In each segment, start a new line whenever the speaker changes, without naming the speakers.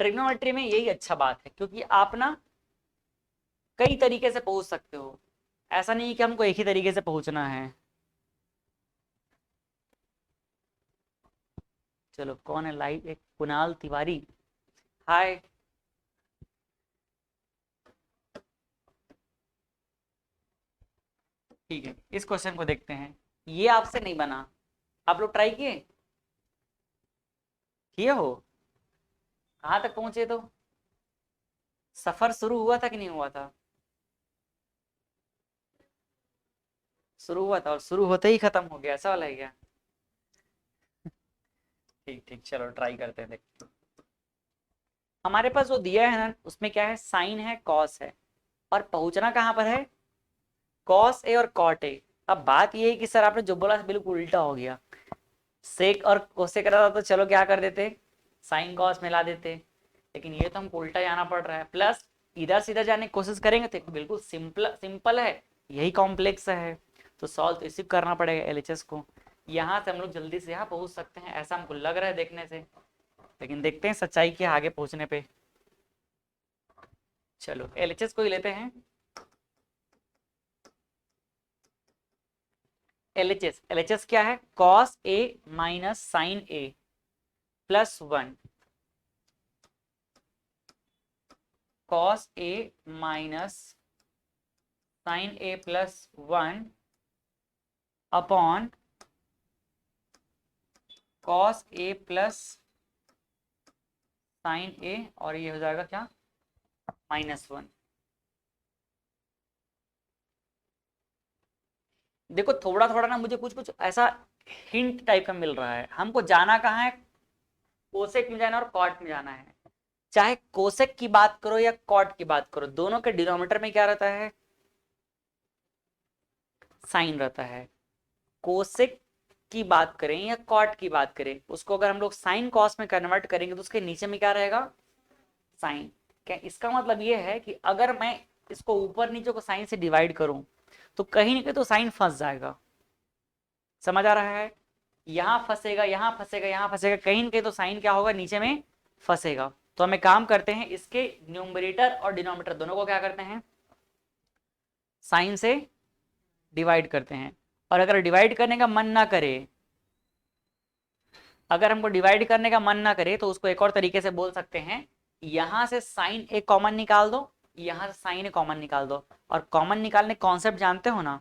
Trigonometry में यही अच्छा बात है, क्योंकि आप ना कई तरीके से पहुंच सकते हो, ऐसा नहीं कि हमको एक ही तरीके से पहुंचना है। चलो कौन है लाइव, एक कुणाल तिवारी, हाय। ठीक है, इस क्वेश्चन को देखते हैं। ये आपसे नहीं बना, आप लोग ट्राई किए किए हो? कहाँ तक पहुंचे? तो सफर शुरू हुआ था कि नहीं हुआ था? शुरू हुआ था और शुरू होते ही खत्म हो गया, ऐसा वाला है क्या? ठीक ठीक, चलो ट्राई करते हैं, देखते हैं। हमारे पास जो दिया है ना, उसमें क्या है, साइन है, कॉस है, और पहुंचना कहाँ पर है, कॉस ए और कॉट ए। अब बात ये है कि सर आपने जो बोला बिल्कुल उल्टा हो गया। सेक और कोसेक रहता तो चलो क्या कर देते, साइन कॉस मिला देते, लेकिन ये तो हमको उल्टा जाना पड़ रहा है। प्लस इधर सीधा जाने की कोशिश करेंगे तो बिल्कुल सिंपल सिंपल है, यही कॉम्प्लेक्स है, तो सॉल्व तो इसी को करना पड़ेगा एलएचएस को। यहाँ से हम लोग जल्दी से यहाँ पहुंच सकते हैं, ऐसा हमको लग रहा है देखने से, लेकिन देखते हैं सच्चाई के आगे पहुंचने पे। चलो एलएचएस को ही लेते हैं। एलएचएस, एलएचएस क्या है, cos A minus sine A plus 1, cos A minus sine A plus 1 upon cos A plus sign ए, और ये हो जाएगा क्या, -1। देखो थोड़ा थोड़ा ना मुझे कुछ कुछ ऐसा हिंट टाइप का मिल रहा है, हमको जाना कहाँ है, कोसेक में जाना है और कॉट में जाना है। चाहे कोसेक की बात करो या कॉट की बात करो, दोनों के डिनोमिनेटर में क्या रहता है, साइन रहता है। कोसेक की बात करें या कॉट की बात करें, उसको अगर हम लोग साइन कॉस में कन्वर्ट करेंगे तो उसके नीचे में क्या रहेगा, साइन। क्या इसका मतलब ये है कि अगर मैं इसको ऊपर नीचे को साइन से डिवाइड करूं तो कहीं ना कहीं तो साइन फंस जाएगा, समझ आ रहा है, यहाँ फंसेगा, यहाँ फंसेगा, यहाँ फंसेगा, कहीं ना कहीं तो साइन क्या होगा, नीचे में फंसेगा। तो हमें काम करते हैं, इसके न्यूमरेटर और डिनोमिनेटर दोनों को क्या करते हैं, साइन से डिवाइड करते हैं। और अगर डिवाइड करने का मन ना करे, अगर हमको डिवाइड करने का मन ना करे तो उसको एक और तरीके से बोल सकते हैं, यहां से साइन ए कॉमन निकाल दो, यहां से साइन ए कॉमन निकाल दो। और कॉमन निकालने कॉन्सेप्ट जानते हो ना,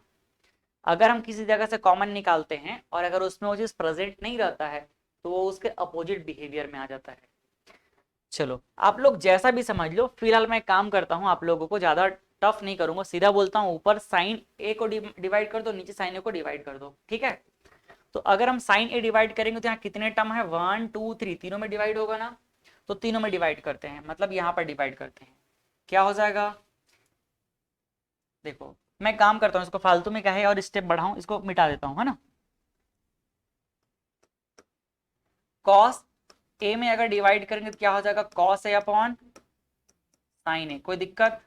अगर हम किसी जगह से कॉमन निकालते हैं और अगर उसमें वो चीज प्रेजेंट नहीं रहता है तो वो उसके अपोजिट बिहेवियर में आ जाता है। चलो आप लोग जैसा भी समझ लो, फिलहाल मैं काम करता हूँ, आप लोगों को ज्यादा टफ नहीं करूंगा, सीधा बोलता हूँ, ऊपर साइन ए को डिवाइड कर दो, नीचे साइन ए को डिवाइड कर दो, ठीक है। तो अगर हम साइन ए डिवाइड करेंगे तो यहाँ कितने टर्म है, 1 2 3, तीनों में डिवाइड होगा ना, तो तीनों में डिवाइड करते हैं, मतलब यहाँ पर डिवाइड करते हैं, क्या हो जाएगा, देखो मैं काम करता हूँ, इसको फालतू में क्या है और स्टेप बढ़ाऊं, इसको मिटा देता हूँ, है ना। कॉस ए में अगर डिवाइड करेंगे तो क्या हो जाएगा, कॉस ए अपॉन साइन ए, कोई दिक्कत,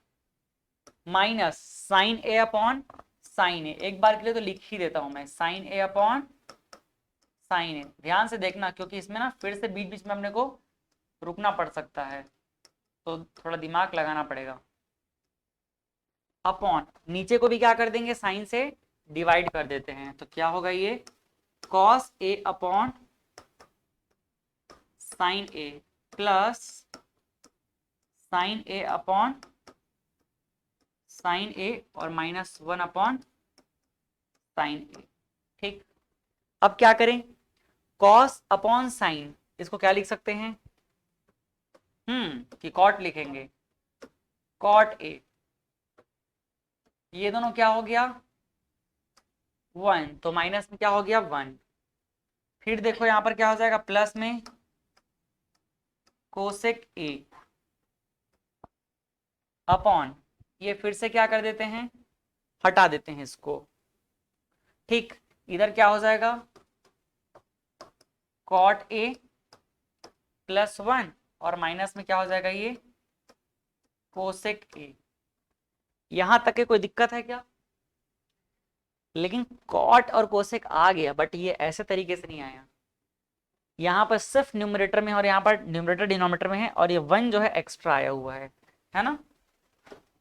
माइनस साइन ए अपॉन साइन ए, एक बार के लिए तो लिख ही देता हूं मैं, साइन ए अपॉन साइन ए, ध्यान से देखना क्योंकि इसमें ना फिर से बीच बीच में अपने को रुकना पड़ सकता है, तो थोड़ा दिमाग लगाना पड़ेगा। अपॉन नीचे को भी क्या कर देंगे, साइन से डिवाइड कर देते हैं, तो क्या होगा ये, cos a upon sine A plus sign A upon sine ए और -1 अपॉन साइन ए, ठीक। अब क्या करें, कॉस अपॉन साइन, इसको क्या लिख सकते हैं, कि कॉट लिखेंगे, कॉट ए, ये दोनों क्या हो गया 1, तो माइनस में क्या हो गया 1, फिर देखो यहां पर क्या हो जाएगा, प्लस में कोसेक ए अपॉन, ये फिर से क्या कर देते हैं, हटा देते हैं इसको, ठीक। इधर क्या हो जाएगा, कॉट ए +1 और माइनस में क्या हो जाएगा ये कोसेक ए। यहां तक के कोई दिक्कत है क्या, लेकिन कॉट और कोसेक आ गया, बट ये ऐसे तरीके से नहीं आया, यहाँ पर सिर्फ न्यूमरेटर में और यहाँ पर न्यूमरेटर डिनोमिनेटर में है, और ये 1 जो है एक्स्ट्रा आया हुआ है ना।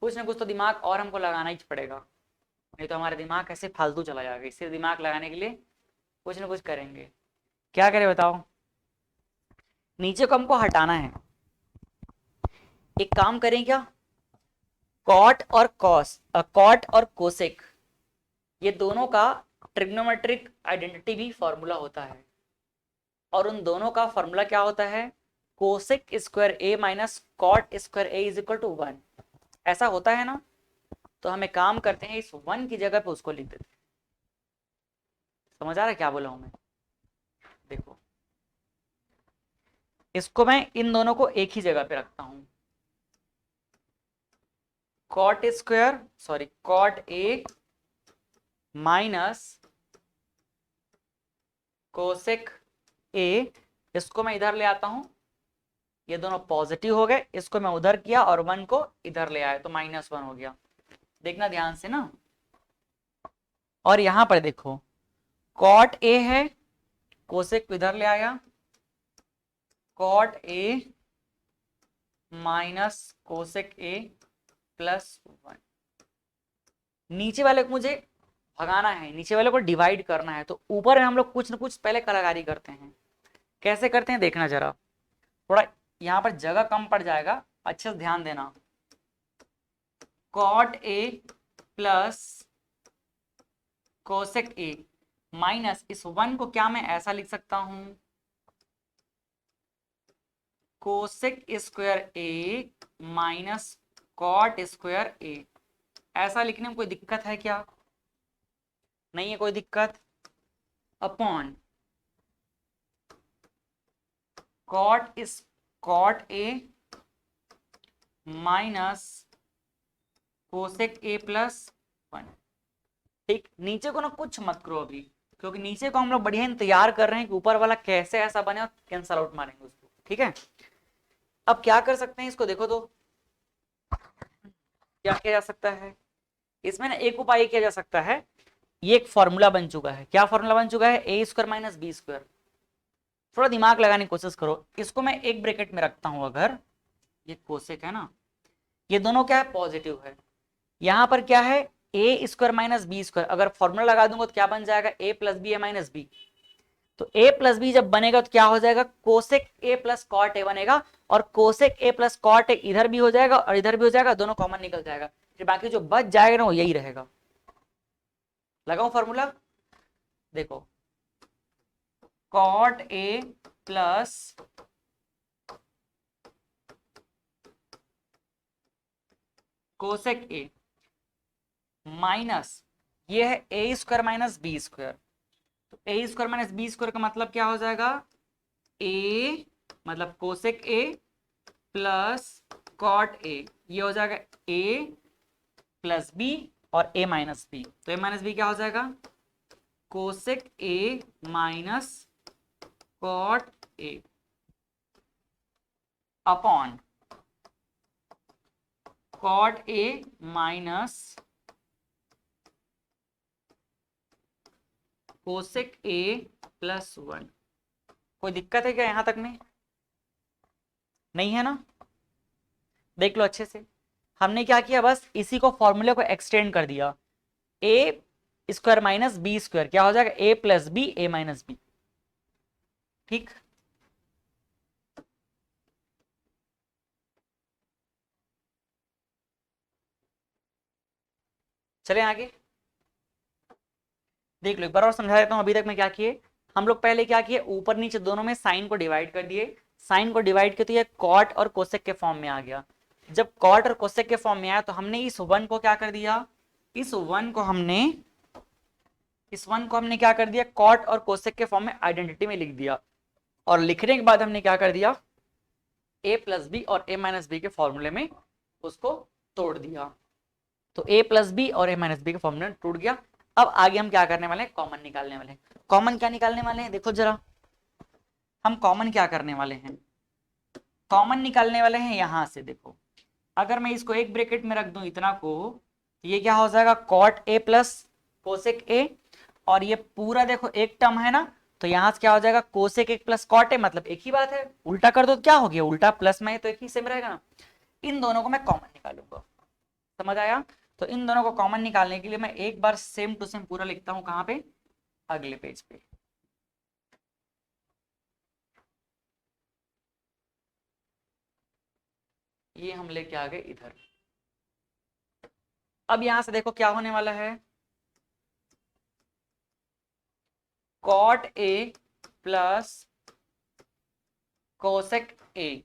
कुछ ना कुछ तो दिमाग और हमको लगाना ही पड़ेगा, नहीं तो हमारा दिमाग ऐसे फालतू चला जाएगा। इससे दिमाग लगाने के लिए कुछ ना कुछ करेंगे। क्या करें बताओ? नीचे को हमको हटाना है। एक काम करें क्या, कॉट और कोसेक, ये दोनों का ट्रिग्नोमेट्रिक आइडेंटिटी भी फॉर्मूला होता है, और उन दोनों का फॉर्मूला क्या होता है, cosec square a minus cot square a is equal to 1, ऐसा होता है ना। तो हमें काम करते हैं, इस 1 की जगह पे उसको लिख देते हैं। समझ आ रहा है क्या बोला हूं मैं? देखो, इसको मैं इन दोनों को एक ही जगह पे रखता हूं, cot a minus cosec a, इसको मैं इधर ले आता हूं, ये दोनों पॉजिटिव हो गए, इसको मैं उधर किया और 1 को इधर ले आया तो -1 हो गया। देखना ध्यान से ना। और यहां पर देखो, कॉट ए है, कोसेक इधर ले आया, cot a minus cosec a plus 1। नीचे वाले को मुझे भगाना है, नीचे वाले को डिवाइड करना है, तो ऊपर में हम लोग कुछ ना कुछ पहले कलाकारी करते हैं। कैसे करते हैं देखना जरा, थोड़ा यहाँ पर जगह कम पड़ जाएगा, अच्छे से ध्यान देना। Cot a plus cosec A minus इस 1 को क्या मैं ऐसा लिख सकता हूं, cosec square a minus cot square a. ऐसा लिखने में कोई दिक्कत है क्या? नहीं है कोई दिक्कत। Upon cot a minus cosec a plus 1। ठीक, नीचे को ना कुछ मत करो अभी, क्योंकि नीचे को हम लोग बढ़िया इंतजार कर रहे हैं कि ऊपर वाला कैसे ऐसा बने और कैंसल आउट मारेंगे उसको। ठीक है, अब क्या कर सकते हैं इसको देखो तो, क्या किया जा सकता है इसमें ना, एक उपाय किया जा सकता है। ये एक फॉर्मूला बन चुका है। क्या फॉर्मूला बन चुका है? A square minus b square. थोड़ा दिमाग लगाने की कोशिश करो। इसको मैं एक ब्रैकेट में रखता हूं, अगर ये कोसेक है ना, ये दोनों क्या है, पॉजिटिव है। यहां पर क्या है, a square minus b square. अगर फॉर्मूला लगा दूंगा तो क्या बन जाएगा, ए प्लस बी ए माइनस बी। तो ए प्लस बी जब बनेगा तो क्या हो जाएगा, cosec a plus cot a बनेगा, और cosec a plus cot a इधर भी हो जाएगा और इधर भी हो जाएगा, दोनों कॉमन निकल जाएगा, फिर बाकी जो बच जाएगा ना वो यही रहेगा। लगाओ फॉर्मूला, देखो, cot a plus cosec A minus ये है a square minus b square. तो a square minus b square का मतलब क्या हो जाएगा, ए मतलब cosec a plus cot a, ये हो जाएगा ए प्लस बी और ए माइनस बी। तो ए माइनस बी क्या हो जाएगा, cosec A minus cot a upon cot a minus cosec a plus 1। कोई दिक्कत है क्या यहां तक में? नहीं है ना? देख लो अच्छे से। हमने क्या किया, बस इसी को फॉर्मूले को एक्सटेंड कर दिया। ए स्क्वायर माइनस बी स्क्वायर क्या हो जाएगा, ए प्लस बी ए माइनस बी। ठीक, चले आगे देख लो, एक बार और समझा देता हूं। अभी तक मैं क्या किए, हम लोग पहले क्या किए, ऊपर नीचे दोनों में साइन को डिवाइड कर दिए। साइन को डिवाइड किया तो ये कॉट और कोसेक के फॉर्म में आ गया। जब कॉट और कोसेक के फॉर्म में आया तो हमने इस 1 को क्या कर दिया, इस 1 को हमने क्या कर दिया, कॉट और कोसेक के फॉर्म में आइडेंटिटी में लिख दिया। और लिखने के बाद हमने क्या कर दिया, ए प्लस बी और ए माइनस बी के फॉर्मूले में उसको तोड़ दिया। तो ए प्लस बी और ए माइनस बी के फॉर्मूले में टूट गया। अब आगे हम क्या करने वाले हैं, कॉमन निकालने वाले हैं। कॉमन क्या निकालने वाले हैं, देखो जरा, हम कॉमन क्या करने वाले हैं, कॉमन निकालने वाले हैं यहां से। देखो, अगर मैं इसको एक ब्रैकेट में रख दूं इतना को, ये क्या हो जाएगा, cot a plus cosec a, और ये पूरा देखो एक टर्म है ना, तो यहां से क्या हो जाएगा, कोसेक एक प्लस कॉट ए, मतलब एक ही बात है, उल्टा कर दो तो क्या हो गया, उल्टा प्लस में तो एक ही सेम रहेगा ना। इन दोनों को मैं कॉमन निकालूंगा, समझ आया। तो इन दोनों को कॉमन निकालने के लिए मैं एक बार सेम टू सेम पूरा लिखता हूं, कहां पे, अगले पेज पे। ये हम लेके आ गए इधर। अब यहां से देखो क्या होने वाला है, cot a plus cosec a,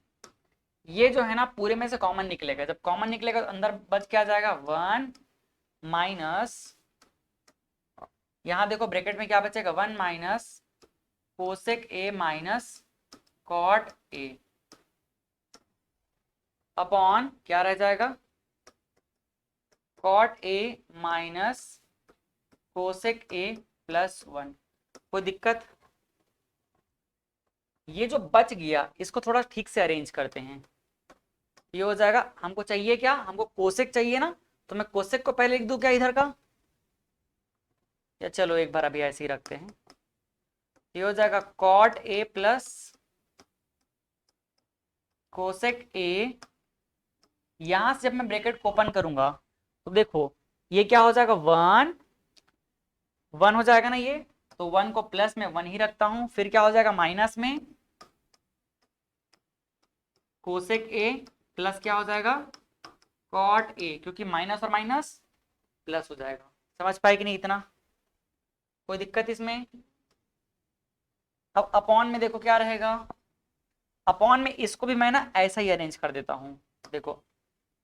ये जो है ना पूरे में से कॉमन निकलेगा, जब कॉमन निकलेगा तो अंदर बच क्या जाएगा, 1 माइनस, यहां देखो ब्रैकेट में क्या बचेगा, 1 minus cosec A minus cot a upon क्या रह जाएगा, cot a minus cosec a plus 1। कोई दिक्कत, ये जो बच गया इसको थोड़ा ठीक से अरेंज करते हैं। ये हो जाएगा, हमको चाहिए क्या, हमको कोसेक चाहिए ना, तो मैं कोसेक को पहले लिख दूं क्या इधर का, या चलो एक बार अभी ऐसे ही रखते हैं। ये हो जाएगा cot a plus cosec a, यहां से जब मैं ब्रैकेट को ओपन करूंगा तो देखो ये क्या हो जाएगा, 1 1 हो जाएगा ना ये, तो 1 को प्लस में 1 ही रखता हूं, फिर क्या हो जाएगा माइनस में कोसेक ए प्लस क्या हो जाएगा कॉट ए, क्योंकि माइनस और माइनस प्लस हो जाएगा। समझ पाए कि नहीं इतना, कोई दिक्कत इसमें। अब अपॉन में देखो क्या रहेगा, अपॉन में इसको भी मैं ना ऐसा ही अरेंज कर देता हूं। देखो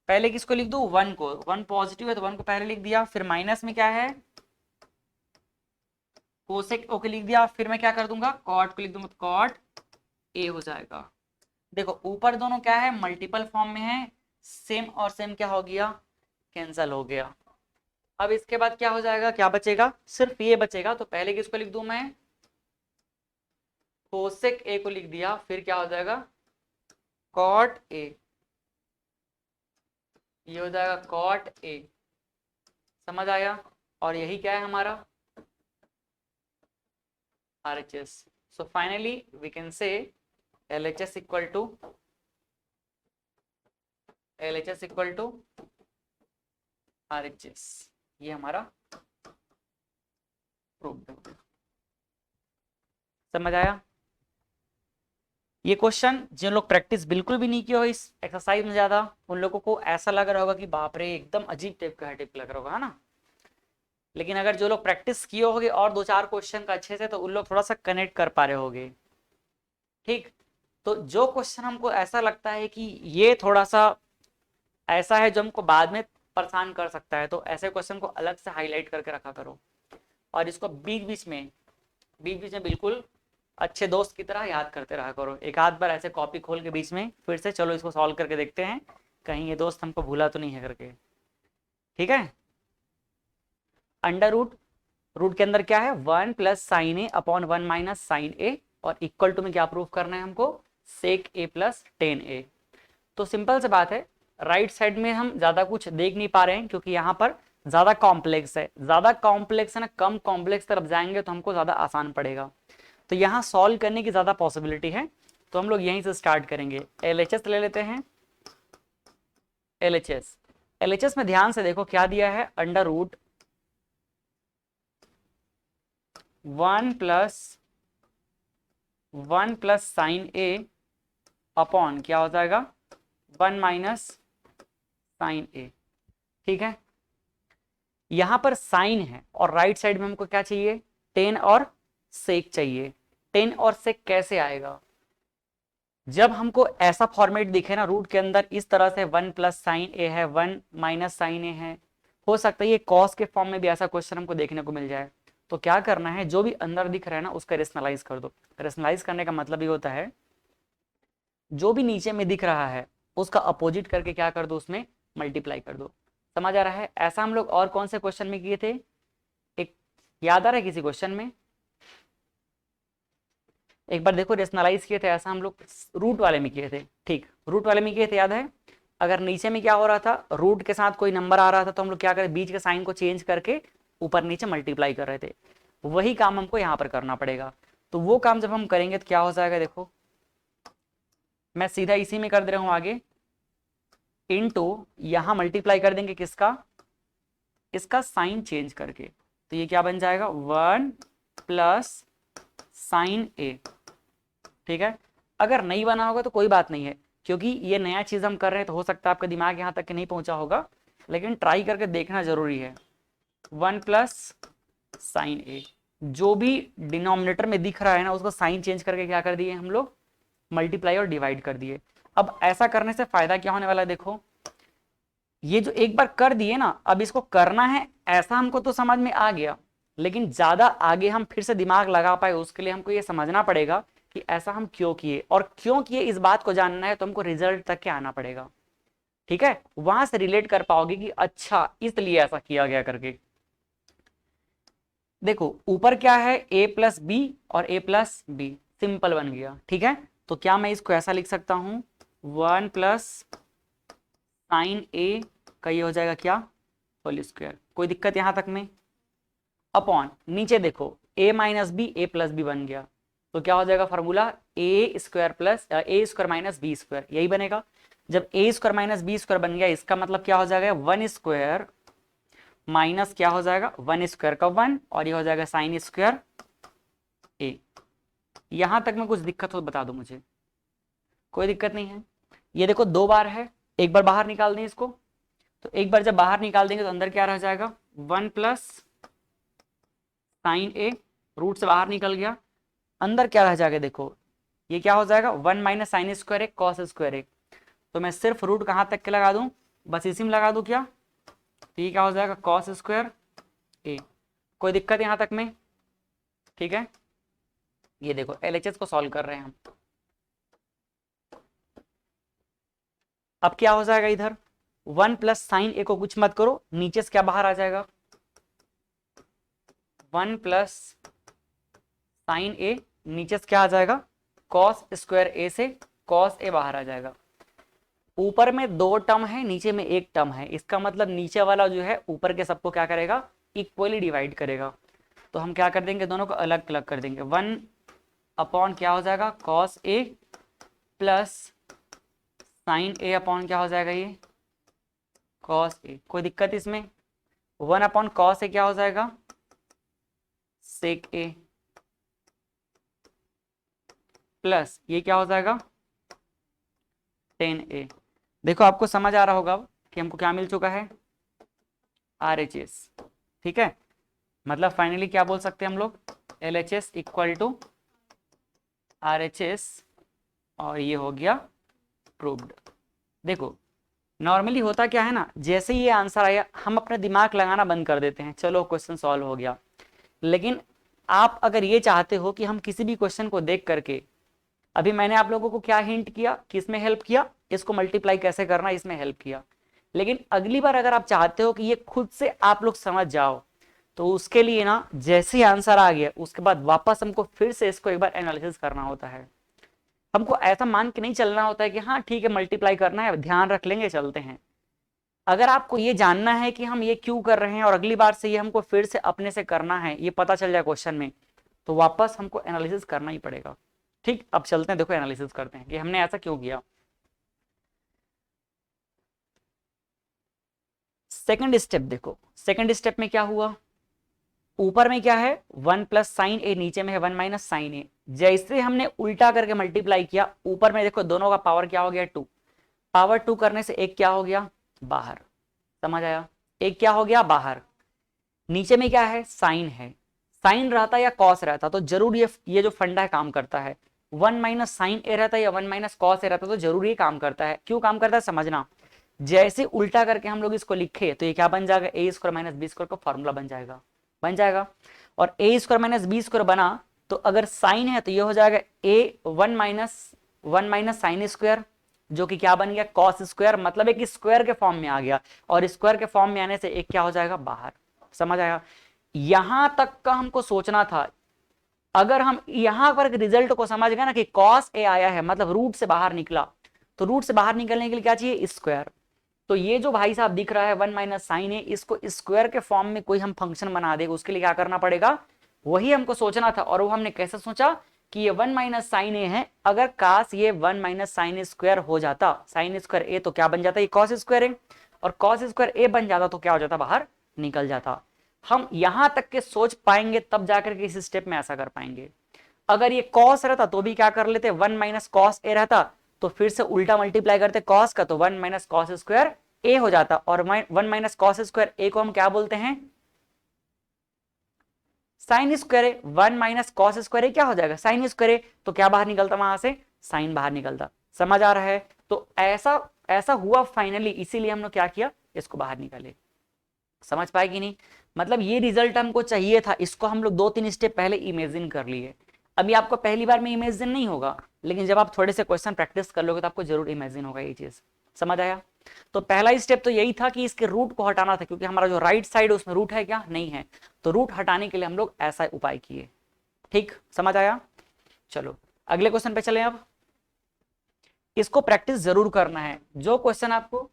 पहले किसको लिख दूं, 1 को, 1 पॉजिटिव है तो 1 को पहले लिख दिया, फिर माइनस में क्या है कोसेक ओ के लिख दिया, फिर मैं क्या कर दूंगा कॉट को लिख दूंगा, कॉट ए हो जाएगा। देखो ऊपर दोनों क्या है, मल्टीपल फॉर्म में है, सेम और सेम क्या हो गया, कैंसल हो गया। अब इसके बाद क्या हो जाएगा, क्या बचेगा, सिर्फ ये बचेगा, तो पहले किसको लिख दूं मैं, कोसेक ए को लिख दिया, फिर क्या हो जाएगा कॉट ए, ये हो जाएगा कॉट ए, समझ आया। और यही क्या है हमारा RHS। So finally we can say LHS equal to RHS, ये हमारा प्रूफ। समझ आया। ये क्वेश्चन जिन लोग प्रैक्टिस बिल्कुल भी नहीं किया हो इस एक्सरसाइज में ज्यादा, उन लोगों को ऐसा लग रहा होगा कि बाप रे एकदम अजीब टाइप का टाइप लग रहा होगा, है ना। लेकिन अगर जो लोग प्रैक्टिस किए होंगे और 2-4 क्वेश्चन का अच्छे से, तो उन लोग थोड़ा सा कनेक्ट कर पा रहे होंगे। ठीक, तो जो क्वेश्चन हमको ऐसा लगता है कि ये थोड़ा सा ऐसा है जो हमको बाद में परेशान कर सकता है, तो ऐसे क्वेश्चन को अलग से हाईलाइट करके रखा करो, और इसको बीच बीच में बिल्कुल अच्छे दोस्त की तरह याद करते रहा करो। एक आध बार ऐसे कॉपी खोल के बीच में फिर से चलो इसको सॉल्व करके देखते हैं, कहीं ये दोस्त हमको भूला तो नहीं है करके। ठीक है, अंडर रूट के अंदर क्या है, 1 प्लस साइन ए अपॉन 1 माइनस साइन ए, और इक्वल टू में क्या प्रूफ करना है हमको, सेक ए प्लस टेन ए। तो सिंपल सी बात है, राइट साइड में हम ज्यादा कुछ देख नहीं पा रहे हैं क्योंकि यहाँ पर ज्यादा कॉम्प्लेक्स है, ना, कम कॉम्प्लेक्स तरफ जाएंगे तो हमको ज्यादा आसान पड़ेगा। तो यहाँ सॉल्व करने की ज्यादा पॉसिबिलिटी है, तो हम लोग यहीं से स्टार्ट करेंगे। LHS ले लेते हैं। LHS में ध्यान से देखो क्या दिया है, अंडर रूट 1 प्लस साइन ए अपॉन क्या हो जाएगा 1 माइनस साइन ए। ठीक है, यहां पर साइन है और राइट साइड में हमको क्या चाहिए, टेन और सेक चाहिए। टेन और सेक कैसे आएगा, जब हमको ऐसा फॉर्मेट दिखे ना रूट के अंदर इस तरह से, 1 प्लस साइन ए है, 1 माइनस साइन ए है, हो सकता है ये कॉस के फॉर्म में भी ऐसा क्वेश्चन हमको देखने को मिल जाए। तो क्या करना है, जो भी अंदर दिख रहा है ना उसका रेशनलाइज कर दो। रेशनलाइज करने का मतलब ये होता है जो भी नीचे में दिख रहा है उसका अपोजिट करके क्या कर दो, उसमें मल्टीप्लाई कर दो। समझ आ रहा है। ऐसा हम लोग और कौन से क्वेश्चन में किए थे, एक याद आ रहा है किसी क्वेश्चन में, एक बार देखो रेशनलाइज किए थे, ऐसा हम लोग रूट वाले में किए थे। ठीक, रूट वाले में किए थे, याद है। अगर नीचे में क्या हो रहा था, रूट के साथ कोई नंबर आ रहा था तो हम लोग क्या करें, बीच के साइन को चेंज करके ऊपर नीचे मल्टीप्लाई कर रहे थे। वही काम हमको यहाँ पर करना पड़ेगा। तो वो काम जब हम करेंगे तो क्या हो जाएगा, देखो मैं सीधा इसी में कर दे रहा हूं आगे, इनटू यहां मल्टीप्लाई कर देंगे किसका, इसका साइन चेंज करके, तो ये क्या बन जाएगा 1 प्लस साइन ए। ठीक है, अगर नहीं बना होगा तो कोई बात नहीं है, क्योंकि ये नया चीज हम कर रहे हैं तो हो सकता है आपका दिमाग यहां तक के नहीं पहुंचा होगा, लेकिन ट्राई करके देखना जरूरी है। 1 प्लस साइन ए, जो भी डिनोमिनेटर में दिख रहा है ना उसको साइन चेंज करके क्या कर दिए हम लोग, मल्टीप्लाई और डिवाइड कर दिए। अब ऐसा करने से फायदा क्या होने वाला है, देखो ये जो एक बार कर दिए ना, अब इसको करना है ऐसा हमको तो समझ में आ गया, लेकिन ज्यादा आगे हम फिर से दिमाग लगा पाए उसके लिए हमको ये समझना पड़ेगा कि ऐसा हम क्यों किए, और क्यों किए इस बात को जानना है तो हमको रिजल्ट तक के आना पड़ेगा। ठीक है, वहां से रिलेट कर पाओगे कि अच्छा इसलिए ऐसा किया गया करके। देखो ऊपर क्या है, a प्लस बी और a प्लस बी, सिंपल बन गया। ठीक है, तो क्या मैं इसको ऐसा लिख सकता हूं 1 प्लस साइन ए का ये हो जाएगा क्या, होल स्क्वायर, कोई दिक्कत यहां तक में, अपॉन नीचे देखो a minus b a plus b बन गया, तो क्या हो जाएगा formula a square plus a square minus b square, यही बनेगा। जब a square minus b square बन गया, इसका मतलब क्या हो जाएगा 1 स्क्वायर माइनस क्या हो जाएगा 1 स्क्वायर का 1, और ये हो जाएगा साइन स्क्वायर ए। यहां तक में कुछ दिक्कत हो बता दो मुझे, कोई दिक्कत नहीं है। ये देखो 2 बार है, एक बार बाहर निकाल दें इसको, तो एक बार जब बाहर निकाल देंगे तो अंदर क्या रह जाएगा 1 प्लस साइन ए, रूट से बाहर निकल गया, अंदर क्या रह जाएगा, देखो ये क्या हो जाएगा 1 माइनस साइन स्क्वायर ए कॉस स्क्वायर ए। तो मैं सिर्फ रूट कहां तक के लगा दूं, बस इसी में लगा दूं क्या, तो ये क्या हो जाएगा कॉस स्क्वायर ए, कोई दिक्कत यहां तक में। ठीक है, ये देखो एलएचएस को सॉल्व कर रहे हैं हम। अब क्या हो जाएगा इधर 1 प्लस साइन ए को कुछ मत करो, नीचे से क्या बाहर आ जाएगा 1 प्लस साइन ए, नीचे से क्या आ जाएगा कॉस स्क्वायर ए, से कॉस ए बाहर आ जाएगा। ऊपर में 2 टर्म है, नीचे में 1 टर्म है, इसका मतलब नीचे वाला जो है ऊपर के सबको क्या करेगा इक्वली डिवाइड करेगा। तो हम क्या कर देंगे, दोनों को अलग अलग कर देंगे, 1 अपॉन क्या हो जाएगा cos A plus sign A upon क्या हो जाएगा ये कॉस ए, कोई दिक्कत इसमें। 1 अपॉन कॉस ए क्या हो जाएगा सेक ए, प्लस ये क्या हो जाएगा टेन ए। देखो आपको समझ आ रहा होगा अब कि हमको क्या मिल चुका है RHS। ठीक है, मतलब फाइनली क्या बोल सकते हैं हम लोग LHS इक्वल टू RHS, और ये हो गया प्रूव्ड। देखो नॉर्मली होता क्या है ना, जैसे ही ये आंसर आया हम अपना दिमाग लगाना बंद कर देते हैं, चलो क्वेश्चन सॉल्व हो गया। लेकिन आप अगर ये चाहते हो कि हम किसी भी क्वेश्चन को देख करके, अभी मैंने आप लोगों को क्या हिंट किया, किसमें हेल्प किया, इसको मल्टीप्लाई कैसे करना इसमें हेल्प किया, लेकिन अगली बार अगर आप चाहते हो कि ये खुद से आप लोग समझ जाओ, तो उसके लिए ना जैसे ही आंसर आ गया उसके बाद वापस हमको फिर से इसको एक बार एनालिसिस करना होता है। हमको ऐसा मान के नहीं चलना होता है कि हाँ ठीक है मल्टीप्लाई करना है ध्यान रख लेंगे चलते हैं। अगर आपको ये जानना है कि हम ये क्यों कर रहे हैं और अगली बार से ये हमको फिर से अपने से करना है, ये पता चल जाए क्वेश्चन में, तो वापस हमको एनालिसिस करना ही पड़ेगा। ठीक, अब चलते हैं, देखो एनालिसिस करते हैं कि हमने ऐसा क्यों किया। सेकंड स्टेप देखो, सेकंड स्टेप में क्या हुआ, ऊपर में क्या है 1 प्लस साइन ए, नीचे में है 1 माइनस साइन ए। जैसे हमने उल्टा करके मल्टीप्लाई किया, ऊपर में देखो दोनों का पावर क्या हो गया 2, पावर 2 करने से एक क्या हो गया बाहर, समझ आया, एक क्या हो गया बाहर। नीचे में क्या है साइन है, साइन रहता या कॉस रहता तो जरूर ये जो फंडा है काम करता है। 1 माइनस साइन ए रहता या 1 माइनस कॉस ए रहता तो जरूर ये काम करता है। क्यों काम करता है समझना, जैसे उल्टा करके हम लोग इसको लिखे तो ये क्या बन जाएगा ए स्क्वायर माइनस बी स्क्वायर का फॉर्मूला बन जाएगा। और ए स्क्वायर माइनस बी स्क्वायर बना तो अगर साइन है तो ये हो जाएगा ए 1 माइनस साइन स्क्वायर, जो कि क्या बन गया कॉस स्क्वायर, मतलब एक स्क्वायर के फॉर्म में आ गया, और स्क्वायर के फॉर्म में आने से एक क्या हो जाएगा बाहर। समझ आया, यहां तक का हमको सोचना था। अगर हम यहां पर रिजल्ट को समझ गए ना कि कॉस ए आया है मतलब रूट से बाहर निकला, तो रूट से बाहर निकलने के लिए क्या चाहिए स्क्वायर। तो ये जो भाई साहब दिख रहा है 1 माइनस साइन ए, इसको स्क्वायर के फॉर्म में कोई हम फंक्शन बना देगा, उसके लिए क्या करना पड़ेगा वही हमको सोचना था। और वो हमने कैसे सोचा कि ये 1 माइनस साइन ए है, अगर काश ये 1 माइनस साइन स्क्वायर हो जाता, साइन स्क्वायर ए तो क्या बन जाता, ये कॉस स्क्वायर ए, और कॉस स्क्वायर ए बन जाता तो क्या हो जाता, बाहर निकल जाता। हम यहां तक के सोच पाएंगे तब जाकर के इस स्टेप में ऐसा कर पाएंगे। अगर ये कॉस रहता तो भी क्या कर लेते, 1 माइनस कॉस ए रहता तो फिर से उल्टा मल्टीप्लाई करते कॉस का, तो 1 माइनस कॉस स्क्वायर ए हो जाता। और 1 माइनस कॉस स्क्वायर ए को हम क्या बोलते हैं, साइन स्क्वायर ए। 1 माइनस कॉस स्क्वायर ए क्या हो जाएगा, साइन स्क्वायर ए, तो क्या बाहर निकलता वहां से, साइन बाहर निकलता। समझ आ रहा है। तो ऐसा ऐसा हुआ फाइनली, इसीलिए हमने क्या किया, इसको बाहर निकाले। समझ पाए कि नहीं, मतलब ये रिजल्ट हमको चाहिए था, इसको हम लोग 2-3 स्टेप पहले इमेजिन कर लिए। अभी आपको पहली बार में इमेजिन नहीं होगा, लेकिन जब आप थोड़े से क्वेश्चन प्रैक्टिस कर लोगे तो आपको जरूर इमेजिन होगा ये चीज। समझ आया। तो पहला स्टेप तो यही था कि इसके रूट को हटाना था, क्योंकि हमारा जो राइट साइड है उसमें रूट है क्या, नहीं है। तो रूट हटाने के लिए हम लोग ऐसा उपाय किए। ठीक, समझ आया। चलो अगले क्वेश्चन पे चलें। अब इसको प्रैक्टिस जरूर करना है। जो क्वेश्चन आपको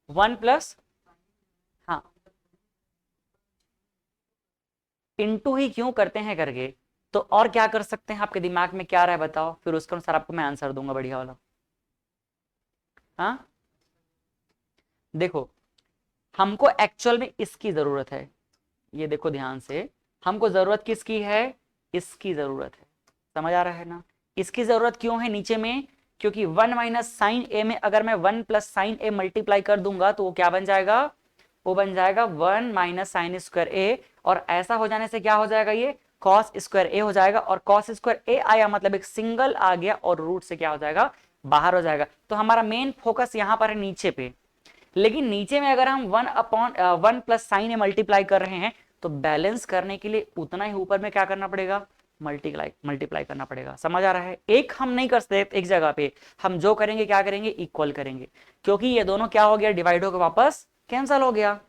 1 प्लस, हाँ, इंटू ही क्यों करते हैं करके, तो और क्या कर सकते हैं, आपके दिमाग में क्या रहा है बताओ, फिर उसके अनुसार आपको मैं आंसर दूंगा बढ़िया वाला। हाँ देखो, हमको एक्चुअल में इसकी जरूरत है। ये देखो ध्यान से, हमको जरूरत किसकी है, इसकी जरूरत है। समझ आ रहा है ना। इसकी जरूरत क्यों है नीचे में, क्योंकि 1 माइनस साइन ए में अगर मैं 1 प्लस साइन ए मल्टीप्लाई कर दूंगा तो वो क्या बन जाएगा, वो बन जाएगा 1 माइनस साइन स्क्वायर ए। और ऐसा हो जाने से क्या हो जाएगा, ये कॉस स्क्वायर ए हो जाएगा। और कॉस स्क्वायर ए आया मतलब एक सिंगल आ गया, और रूट से क्या हो जाएगा, बाहर हो जाएगा। तो हमारा मेन फोकस यहाँ पर है नीचे पे। लेकिन नीचे में अगर हम 1 प्लस साइन ए मल्टीप्लाई कर रहे हैं, तो बैलेंस करने के लिए उतना ही ऊपर में क्या करना पड़ेगा, मल्टीप्लाई मल्टीप्लाई करना पड़ेगा। समझ आ रहा है। एक हम नहीं कर सकते एक जगह पे, हम जो करेंगे क्या करेंगे, इक्वल करेंगे, क्योंकि ये दोनों क्या हो गया, डिवाइड होकर वापस कैंसल हो गया।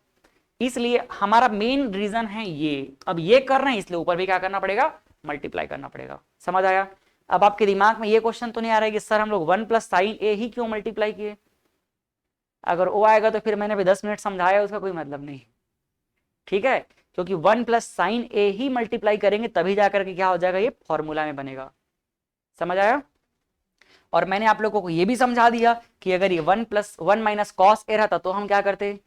इसलिए हमारा मेन रीजन है ये। अब ये कर रहे हैं इसलिए ऊपर भी क्या करना पड़ेगा, मल्टीप्लाई करना पड़ेगा। समझ आया। अब आपके दिमाग में ये क्वेश्चन तो नहीं आ रहा है कि सर हम लोग 1 प्लस साइन ए ही क्यों मल्टीप्लाई किए। अगर वो आएगा तो फिर मैंने भी 10 मिनट समझाया, उसका कोई मतलब नहीं। ठीक है, क्योंकि 1 प्लस साइन ए ही मल्टीप्लाई करेंगे तभी जाकर के क्या हो जाएगा, ये फॉर्मूला में बनेगा। समझ आया। और मैंने आप लोगों को ये भी समझा दिया कि अगर ये 1 माइनस कॉस ए रहता तो हम क्या करते,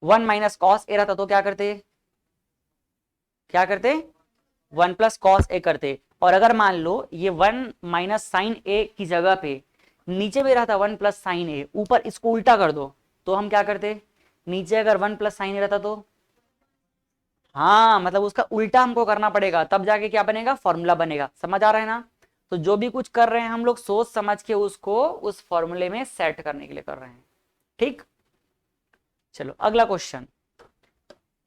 1 माइनस कॉस ए रहता तो क्या करते, क्या करते, 1 प्लस कॉस ए करते। और अगर मान लो ये 1 माइनस साइन ए की जगह पे नीचे भी रहता 1 प्लस साइन ए, ऊपर इसको उल्टा कर दो तो हम क्या करते, नीचे अगर 1 प्लस साइन ए रहता तो, हाँ मतलब उसका उल्टा हमको करना पड़ेगा, तब जाके क्या बनेगा, फॉर्मूला बनेगा। समझ आ रहा है ना। तो जो भी कुछ कर रहे हैं हम लोग सोच समझ के उसको उस फॉर्मूले में सेट करने के लिए कर रहे हैं। ठीक, चलो अगला क्वेश्चन।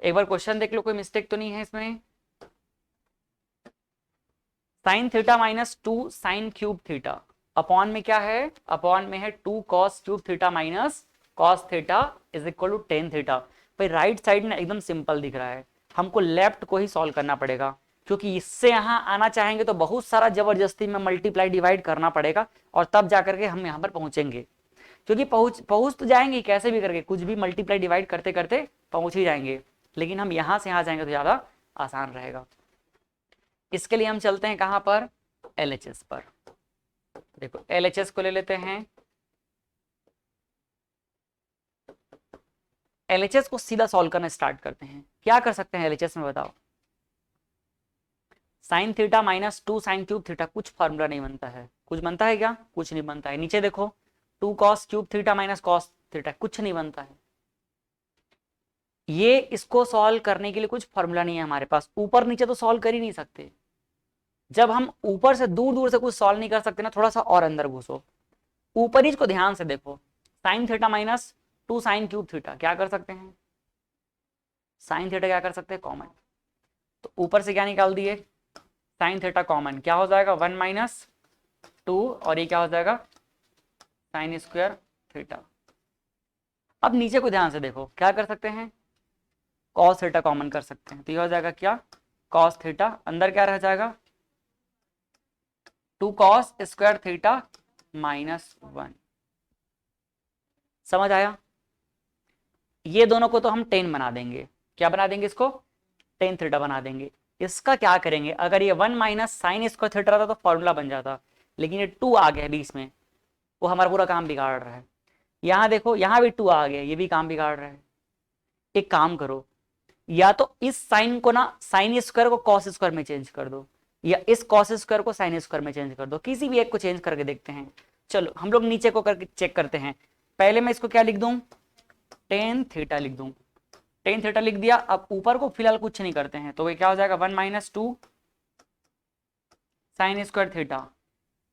एक बार क्वेश्चन देख लो, कोई मिस्टेक तो नहीं है इसमें। Sine theta minus 2 sine cube theta upon में क्या है, अपॉन में है 2 cos cube theta minus cos theta is equal to tan theta. भाई राइट साइड में एकदम सिंपल दिख रहा है, हमको लेफ्ट को ही सॉल्व करना पड़ेगा, क्योंकि इससे यहाँ आना चाहेंगे तो बहुत सारा जबरदस्ती में मल्टीप्लाई डिवाइड करना पड़ेगा, और तब जाकर के हम यहाँ पर पहुंचेंगे। क्योंकि पहुंच तो जाएंगे कैसे भी करके, कुछ भी मल्टीप्लाई डिवाइड करते करते पहुंच ही जाएंगे, लेकिन हम यहाँ से यहाँ जाएंगे तो ज्यादा आसान रहेगा। इसके लिए हम चलते हैं कहां पर, LHS पर। देखो LHS को ले लेते हैं। LHS को सीधा सॉल्व करना स्टार्ट करते हैं। क्या कर सकते हैं LHS में बताओ, sign theta minus 2 sine cube theta, कुछ फॉर्मूला नहीं बनता है, कुछ बनता है क्या, कुछ नहीं बनता है। नीचे देखो 2 cos cube theta minus cos theta, कुछ नहीं बनता है। ये इसको सॉल्व करने के लिए कुछ फॉर्मूला नहीं है हमारे पास, ऊपर नीचे तो सॉल्व कर ही नहीं सकते। जब हम ऊपर से दूर दूर से कुछ सॉल्व नहीं कर सकते ना, थोड़ा सा और अंदर घुसो, ऊपर ही इसको ध्यान से देखो। Sign theta minus 2 sine cube theta क्या कर सकते हैं, साइन थीटा क्या कर सकते हैं, कॉमन। तो ऊपर से क्या निकाल दिए, साइन थीटा कॉमन, क्या हो जाएगा 1 माइनस 2, और ये क्या हो जाएगा साइन स्क्वायर थीटा। अब नीचे को ध्यान से देखो, क्या कर सकते हैं, कॉस थीटा कॉमन कर सकते हैं, तो ये हो जाएगा क्या, कॉस थीटा, अंदर क्या रह जाएगा 2 कॉस स्क्वायर थीटा माइनस 1। समझ आया। ये दोनों को तो हम टेन बना देंगे, क्या बना देंगे इसको, टेन थीटा बना देंगे। इसका क्या करेंगे, अगर ये 1 माइनस साइन स्क्वायर थीटा रहता तो फॉर्मूला बन जाता, लेकिन ये 2 आ गया बीच में, वो हमारा पूरा काम बिगाड़ रहा है। यहाँ देखो यहाँ भी 2 आ गया, ये भी काम बिगाड़ रहा है। एक काम करो, या तो इस साइन को ना साइन स्क्वायर को कॉस स्क्वायर में चेंज कर दो, या इस कॉस स्क्वायर को साइन स्क्वायर में चेंज कर दो, किसी भी एक को चेंज करके देखते हैं। चलो हम लोग नीचे को करके चेक करते हैं। पहले मैं इसको क्या लिख दूं, टेन थीटा लिख दूं। टेन थीटा लिख दिया। अब ऊपर को फिलहाल कुछ नहीं करते हैं, तो ये क्या हो जाएगा 1 माइनस 2 साइन स्क्वायर थीटा।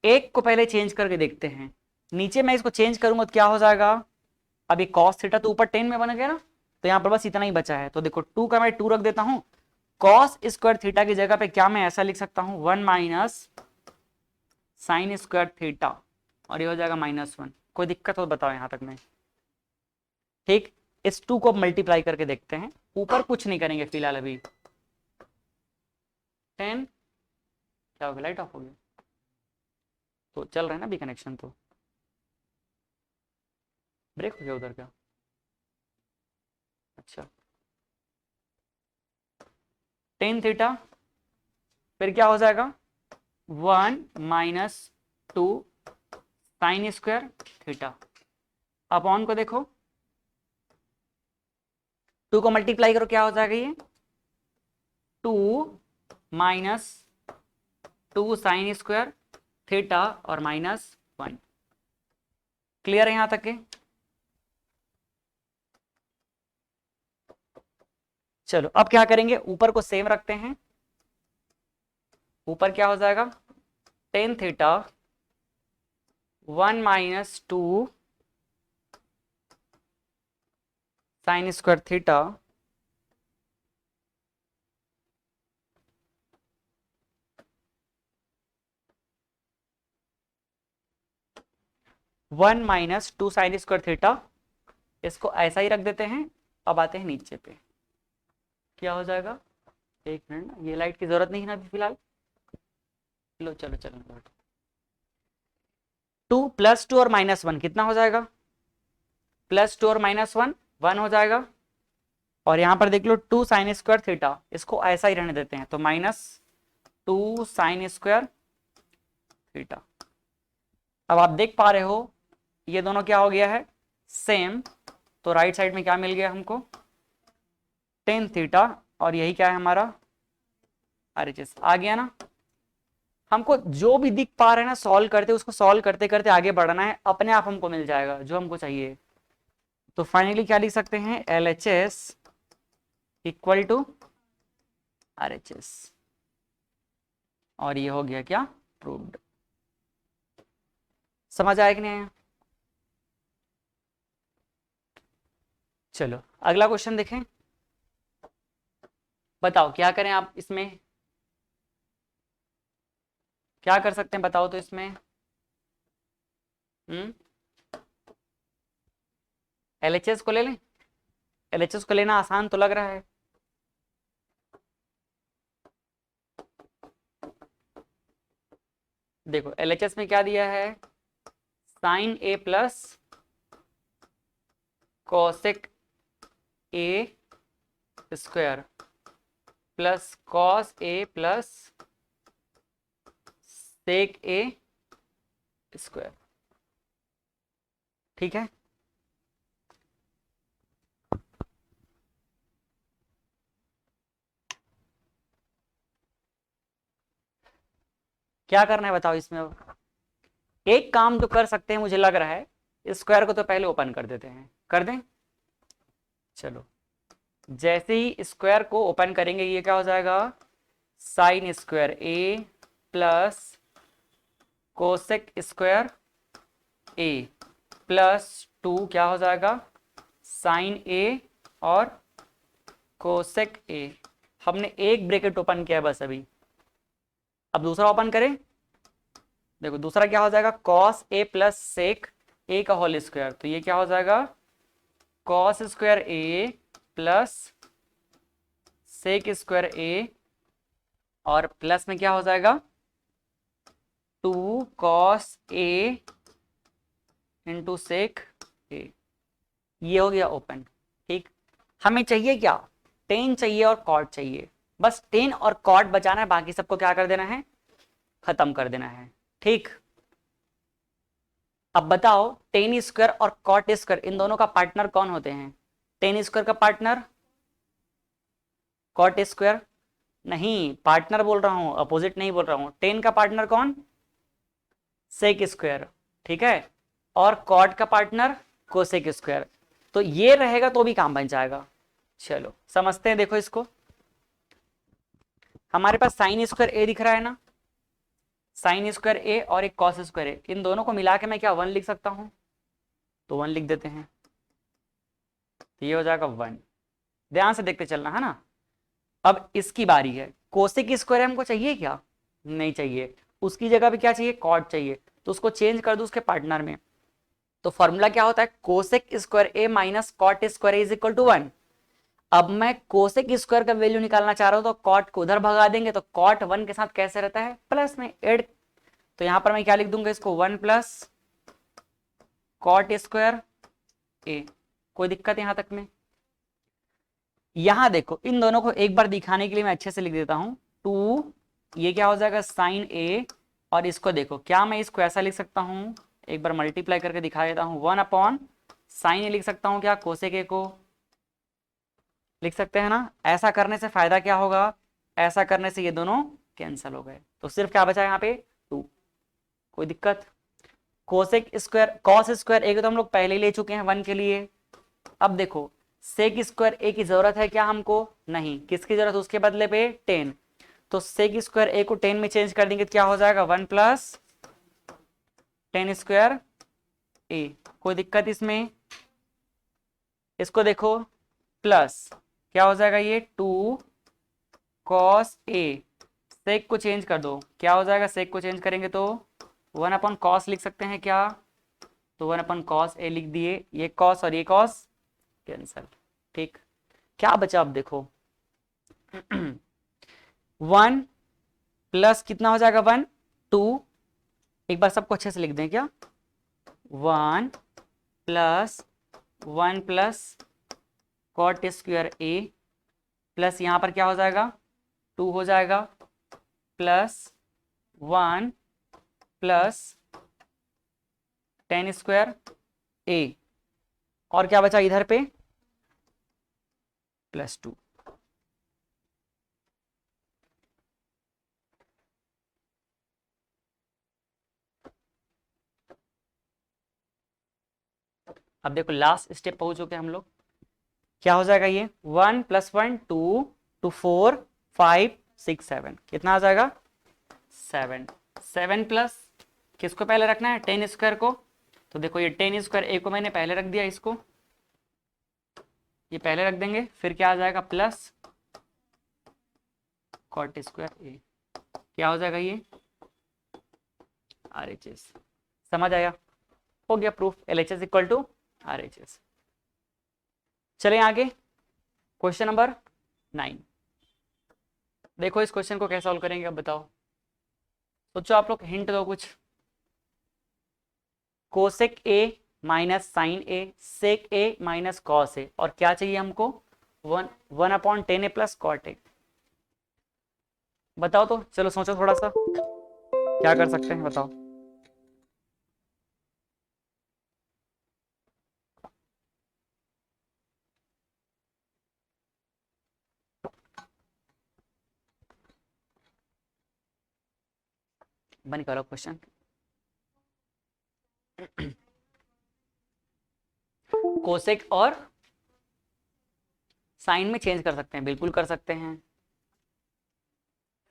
एक को पहले चेंज करके देखते हैं, नीचे मैं इसको चेंज करूंगा तो क्या हो जाएगा, अभी कॉस थीटा तो ऊपर 10 में बन गया ना, तो यहाँ पर बस इतना ही बचा है। तो देखो 2 का मैं 2 रख देता हूं, कॉस स्क्वायर थीटा की जगह पे क्या मैं ऐसा लिख सकता हूं 1 माइनस साइन स्क्वायर थीटा, और ये हो जाएगा -1। कोई दिक्कत हो बताओ यहां तक में, ठीक। इस 2 को मल्टीप्लाई करके देखते हैं, ऊपर कुछ नहीं करेंगे फिलहाल अभी। 10 क्या हो गया, लाइट ऑफ हो गया, तो चल रहा है ना अभी कनेक्शन, तो ब्रेक हो गया उधर क्या, अच्छा। टेन थीटा फिर क्या हो जाएगा 1 minus 2 sine square theta, upon को देखो 2 को मल्टीप्लाई करो क्या हो जाएगा ये 2 माइनस 2 साइन स्क्वायर थीटा और -1। क्लियर है यहां तक के, चलो अब क्या करेंगे, ऊपर को सेम रखते हैं। ऊपर क्या हो जाएगा tan theta 1 minus 2 sine square theta one minus 2 sine square theta, इसको ऐसा ही रख देते हैं। अब आते हैं नीचे पे, क्या हो जाएगा, एक मिनट ना, ये लाइट की जरूरत नहीं है ना अभी फिलहाल, लो चलो चलो 2 प्लस 2 और -1 कितना हो जाएगा, +2 और -1 1 हो जाएगा। और यहां पर देख लो 2 साइन स्क्वायर थीटा, इसको ऐसा ही रहने देते हैं, तो -2 साइन स्क्वायर थीटा। अब आप देख पा रहे हो ये दोनों क्या हो गया है सेम, तो राइट साइड में क्या मिल गया हमको टेन थीटा, और यही क्या है हमारा RHS आ गया ना। हमको जो भी दिख पा रहे हैं ना सॉल्व करते उसको सॉल्व करते करते आगे बढ़ना है, अपने आप हमको मिल जाएगा जो हमको चाहिए। तो फाइनली क्या लिख सकते हैं LHS इक्वल टू RHS, और ये हो गया क्या प्रूव्ड। समझ आया कि नहीं आया, चलो अगला क्वेश्चन देखें। बताओ क्या करें आप इसमें, क्या कर सकते हैं बताओ तो इसमें, LHS को ले लें, LHS को लेना आसान तो लग रहा है। देखो LHS में क्या दिया है sine A plus cosec A square plus cos A plus sec A square, ठीक है। क्या करना है बताओ इसमें, अब एक काम तो कर सकते हैं मुझे लग रहा है, स्क्वायर को तो पहले ओपन कर देते हैं, कर दें। चलो जैसे ही स्क्वायर को ओपन करेंगे ये क्या हो जाएगा sine square A plus cosec square A plus 2 क्या हो जाएगा साइन A और कोसेक A। हमने एक ब्रैकेट ओपन किया बस अभी, अब दूसरा ओपन करें। देखो दूसरा क्या हो जाएगा cos A plus sec A का होल स्क्वायर, तो ये क्या हो जाएगा cos square A plus sec square A, और प्लस में क्या हो जाएगा 2 cos A into sec A, ये हो गया ओपन। ठीक, हमें चाहिए क्या, टेन चाहिए और कॉट चाहिए, बस टेन और कॉट बचाना है, बाकी सबको क्या कर देना है, खत्म कर देना है। ठीक, अब बताओ टेन स्क्वायर और कॉट स्क्वायर इन दोनों का पार्टनर कौन होते हैं, टेन स्क्वायर का पार्टनर कॉट स्क्वायर, नहीं पार्टनर बोल रहा हूं, अपोजिट नहीं बोल रहा हूं, टेन का पार्टनर कौन, सेक स्क्वायर, ठीक है, और कॉट का पार्टनर कोसेक स्क्वायर, तो ये रहेगा तो भी काम बन जाएगा। चलो समझते हैं, देखो इसको, हमारे पास साइन स्क्वायर ए दिख रहा है ना, साइन स्क्वायर ए और एक कॉस स्क्वायर ए, इन दोनों को मिला के मैं क्या वन लिख सकता हूं, तो वन लिख देते हैं, तो ये हो जाएगा वन। ध्यान से देखते चलना है ना। अब इसकी बारी है, कोसेक स्क्वायर हमको चाहिए क्या, नहीं चाहिए, उसकी जगह पे क्या चाहिए, कॉट चाहिए, तो उसको चेंज कर दो उसके पार्टनर में, तो फॉर्मूला क्या होता है, cosec square a minus cot square a is equal to one. अब मैं कोसेक स्क्वायर का वैल्यू निकालना चाह रहा हूं, तो कॉट को उधर भगा देंगे, तो कॉट वन के साथ कैसे रहता है, प्लस में एड, तो यहां पर मैं क्या लिख दूंगा इसको, वन प्लस कॉट स्क्वायर ए, कोई दिक्कत यहां तक में। यहां देखो इन दोनों को एक बार दिखाने के लिए मैं अच्छे से लिख देता हूं, टू, ये क्या हो जाएगा साइन ए, और इसको देखो क्या मैं इसको ऐसा लिख सकता हूं, एक बार मल्टीप्लाई करके दिखा देता हूं, वन अपॉन साइन ए लिख सकता हूं क्या, कोसेक ए को लिख सकते हैं ना। ऐसा करने से फायदा क्या होगा, ऐसा करने से ये दोनों कैंसिल हो गए, तो सिर्फ क्या बचा यहाँ पे, टू, कोई दिक्कत। कोसेक स्क्वायर कॉस स्क्वायर ए तो हम लोग पहले ही ले चुके हैं वन के लिए। अब देखो सेक स्क्वायर ए की जरूरत है क्या हमको, नहीं, किसकी जरूरत, उसके बदले पे टेन, तो सेक स्क्वायर ए को टेन में चेंज कर देंगे तो क्या हो जाएगा, वन प्लस टेन स्क्वायर ए, कोई दिक्कत इसमें। इसको देखो प्लस क्या हो जाएगा, ये टू कॉस ए, सेक को चेंज कर दो, क्या हो जाएगा, सेक को चेंज करेंगे तो वन अपॉन कॉस लिख सकते हैं क्या, तो वन अपॉन कॉस ए लिख दिए, ये कॉस और ये कॉस कैंसल। ठीक, क्या बचा अब देखो, वन प्लस कितना हो जाएगा, वन, टू, एक बार सबको अच्छे से लिख दें क्या, one plus cot square A, plus यहां पर क्या हो जाएगा, टू हो जाएगा, plus one plus tan square A, और क्या बचा इधर पे, प्लस टू। अब देखो लास्ट स्टेप पहुंच चुके हम लोग, क्या हो जाएगा ये, one plus one two, two four five six seven, कितना आ जाएगा, सेवन, सेवन प्लस किसको पहले रखना है, टेन स्क्वायर को, तो देखो ये टेन स्क्वायर ए को मैंने पहले रख दिया, इसको ये पहले रख देंगे, फिर क्या आ जाएगा, प्लस कॉट स्क्वायर ए, क्या हो जाएगा ये, आर एच एस, समझ आया, हो गया proof, L H S equal to R H S. चलें आगे, क्वेश्चन नंबर 9, देखो इस क्वेश्चन को कैसे सॉल्व करेंगे, अब बताओ, सोचो आप लोग, हिंट दो कुछ, cosec A minus sine A, sec A minus cos A, और क्या चाहिए हमको, वन, वन अपॉन टेन ए प्लस कॉट ए, बताओ तो, चलो सोचो थोड़ा सा, क्या कर सकते हैं बताओ। बन करो क्वेश्चन, कोसेक और साइन में चेंज कर सकते हैं, बिल्कुल कर सकते हैं,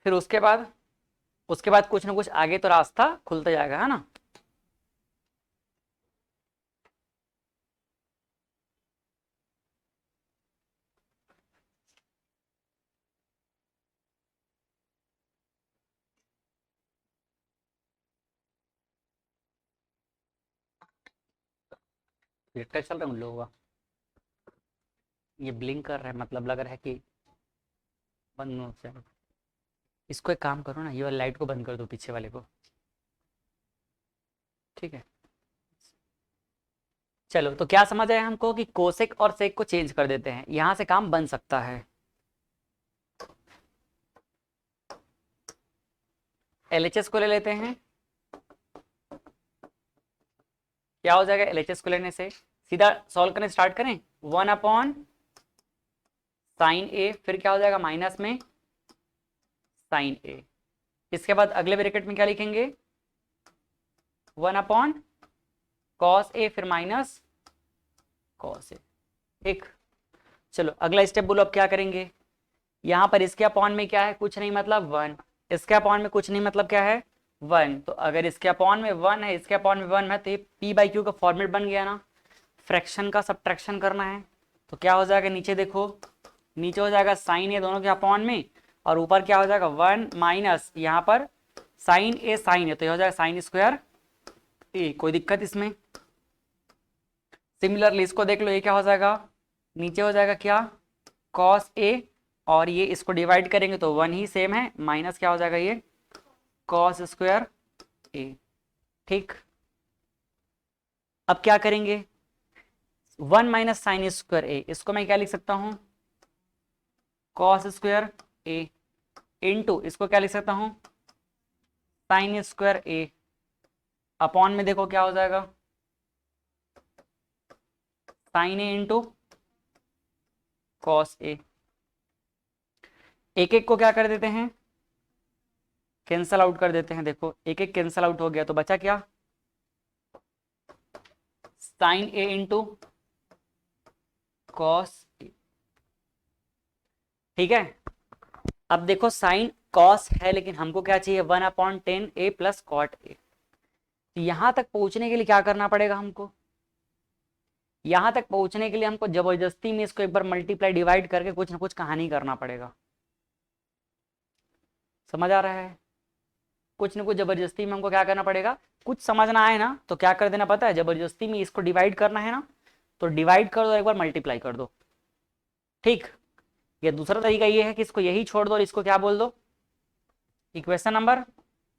फिर उसके बाद कुछ ना कुछ आगे तो रास्ता खुलता जाएगा, है ना। प्रोजेक्टर चल रहा है उन लोगों का, ये ब्लिंक कर रहा है, मतलब लग रहा है कि बंद हो जाएगा। इसको एक काम करो ना, ये वाली लाइट को बंद कर दो, पीछे वाले को, ठीक है। चलो तो क्या समझ आया हमको कि कोसेक और सेक को चेंज कर देते हैं, यहां से काम बन सकता है। एलएचएस को ले लेते हैं, क्या हो जाएगा एलएचएस को लेने से, सीधा सॉल्व करने स्टार्ट करें। 1/sin ए, फिर क्या हो जाएगा माइनस में sin ए, इसके बाद अगले ब्रैकेट में क्या लिखेंगे 1/cos ए, फिर माइनस cos ए। ठीक, चलो अगला स्टेप बोलो अब क्या करेंगे। यहाँ पर इसके अपॉन में क्या है, कुछ नहीं मतलब 1, इसके अपॉन में कुछ नहीं मतलब क्या है 1। तो अगर इसके अपॉन में 1 है, इसके अपॉन में 1 है, तो ये p/q का फॉर्मेट बन गया ना। फ्रैक्शन का सब्ट्रैक्शन करना है तो क्या हो जाएगा, नीचे देखो, नीचे हो जाएगा साइन ए दोनों के अपॉन में, और ऊपर क्या हो जाएगा 1 माइनस यहाँ पर साइन ए साइन है, तो ये हो जाएगा साइन स्क्वायर ए। कोई दिक्कत इसमें। सिमिलरली इसको देख लो, ये क्या हो जाएगा, नीचे हो जाएगा क्या कॉस ए, और ये इसको डिवाइड करेंगे तो 1 ही सेम है, माइनस क्या हो जाएगा ये कॉस स्क्वायर ए। ठीक, अब क्या करेंगे 1 माइनस साइन स्क्वायर ए, इसको मैं क्या लिख सकता हूं कॉस स्क्वायर ए, इनटू इसको क्या लिख सकता हूं साइन स्क्वायर ए, अपॉन में देखो क्या हो जाएगा sine A into cos A. एक एक को क्या कर देते हैं कैंसल आउट कर देते हैं, देखो एक एक कैंसल आउट हो गया, तो बचा क्या sign A into cos A. ठीक है, अब देखो साइन कॉस है, लेकिन हमको क्या चाहिए 1/10 ए प्लस कॉट ए। यहां तक पहुंचने के लिए क्या करना पड़ेगा हमको, यहां तक पहुंचने के लिए हमको जबरदस्ती में इसको एक बार मल्टीप्लाई डिवाइड करके कुछ ना कुछ कहानी करना पड़ेगा। समझ आ रहा है, कुछ ना कुछ जबरदस्ती में हमको क्या करना पड़ेगा, कुछ समझना है ना तो क्या कर देना पता है, जबरदस्ती में इसको डिवाइड करना है ना, तो डिवाइड कर दो एक बार मल्टीप्लाई कर दो। ठीक, ये दूसरा तरीका ये है कि इसको यही छोड़ दो और इसको क्या बोल दो इक्वेशन नंबर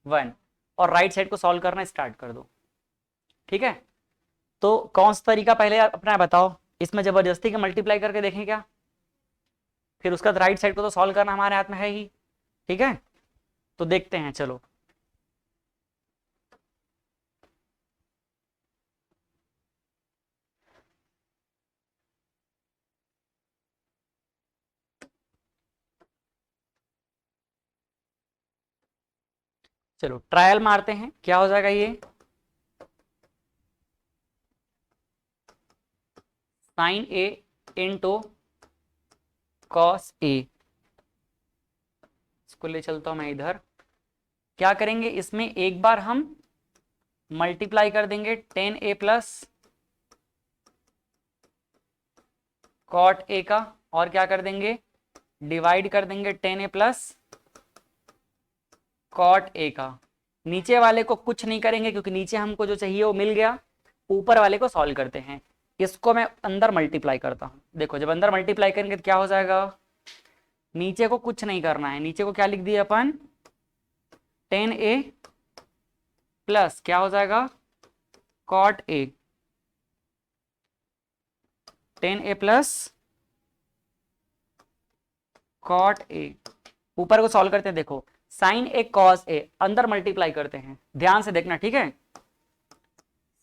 1, और राइट साइड को सॉल्व करना स्टार्ट कर दो। ठीक है, तो कौन सा तरीका पहले अपना बताओ, इसमें जबरदस्ती के मल्टीप्लाई करके देखें क्या, फिर उसका राइट साइड को तो सॉल्व करना हमारे हाथ में है ही। ठीक है, तो देखते हैं चलो। चलो ट्रायल मारते हैं, क्या हो जाएगा ये sign A into cos A, इसको ले चलता हूं मैं इधर। क्या करेंगे इसमें एक बार हम मल्टीप्लाई कर देंगे 10a प्लस कॉट ए का, और क्या कर देंगे डिवाइड कर देंगे 10a प्लस कॉट ए का। नीचे वाले को कुछ नहीं करेंगे क्योंकि नीचे हमको जो चाहिए वो मिल गया, ऊपर वाले को सॉल्व करते हैं। इसको मैं अंदर मल्टीप्लाई करता हूं, देखो जब अंदर मल्टीप्लाई करेंगे तो क्या हो जाएगा, नीचे को कुछ नहीं करना है, नीचे को क्या लिख दिया अपन 10a प्लस क्या हो जाएगा cot a, 10a plus cot a. ऊपर को सॉल्व करते हैं, देखो साइन ए कॉस ए, अंदर मल्टीप्लाई करते हैं, ध्यान से देखना। ठीक है,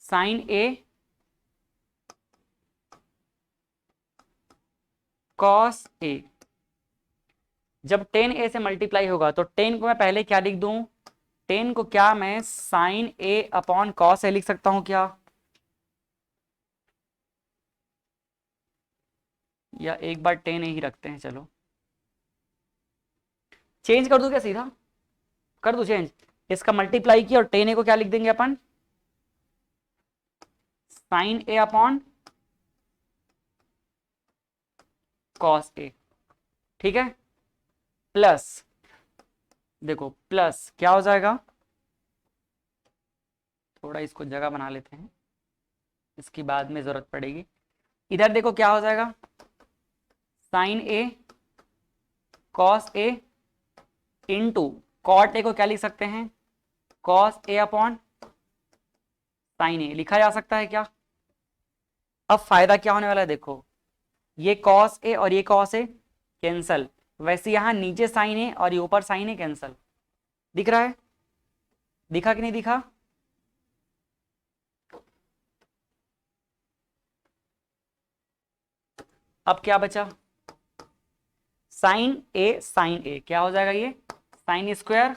साइन ए कॉस ए, जब 10a से मल्टीप्लाई होगा तो 10 को मैं पहले क्या लिख दूं 10 को क्या मैं sign A upon cos A लिख सकता हूं क्या, या एक बार 10a ही रखते हैं, चलो चेंज कर दूं क्या, सीधा कर दूं चेंज, इसका मल्टीप्लाई किया और 10a को क्या लिख देंगे अपन sign A upon cos A. ठीक है, प्लस देखो प्लस क्या हो जाएगा, थोड़ा इसको जगह बना लेते हैं, इसकी बाद में जरूरत पड़ेगी। इधर देखो क्या हो जाएगा sine a cos a into cot a को क्या लिख सकते हैं cos a upon sine a, लिखा जा सकता है क्या, अब फायदा क्या होने वाला है, देखो ये कॉस ए और ये कॉस ए कैंसल, वैसे यहां नीचे साइन ए और ये ऊपर साइन ए कैंसल। दिख रहा है, दिखा कि नहीं दिखा? अब क्या बचा, साइन ए क्या हो जाएगा, ये साइन स्क्वायर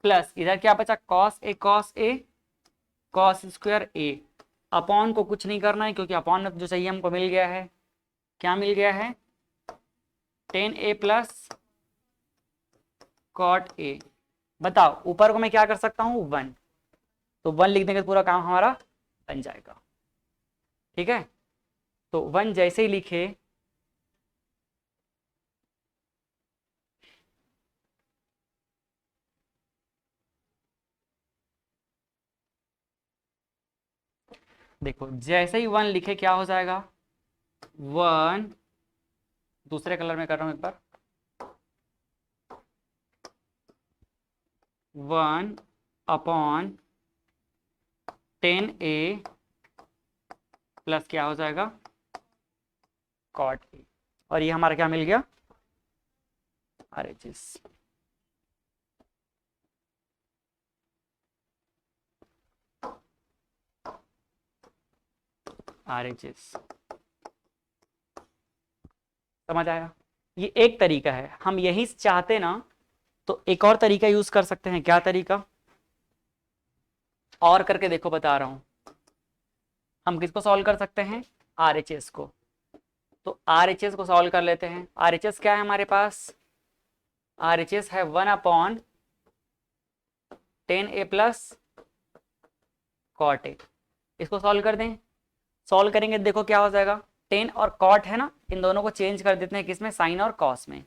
प्लस इधर क्या बचा, cos A cos square A. Upon को कुछ नहीं करना है क्योंकि अपॉन जो चाहिए हमको मिल गया है। क्या मिल गया है, टेन ए प्लस कॉट ए। बताओ ऊपर को मैं क्या कर सकता हूँ, 1, तो 1 लिख देंगे तो पूरा काम हमारा बन जाएगा। ठीक है, तो 1 जैसे ही लिखे, देखो जैसे ही 1 लिखे क्या हो जाएगा, 1, दूसरे कलर में कर रहा हूं एक बार, 1 अपॉन 10a प्लस क्या हो जाएगा, कॉट ए। और ये हमारा क्या मिल गया, RHS। RHS समझ आया? ये एक तरीका है, हम यही चाहते ना तो एक और तरीका यूज कर सकते हैं। क्या तरीका, और करके देखो बता रहा हूं। हम किसको सॉल्व कर सकते हैं, RHS को। तो RHS को सॉल्व कर लेते हैं। RHS क्या है हमारे पास, RHS है 1 अपॉन 10a प्लस कॉट ए। इसको सॉल्व कर दें, सॉल्व करेंगे देखो क्या हो जाएगा, 10 और कॉट है ना, इन दोनों को चेंज कर देते हैं किसमें, साइन और कॉस में।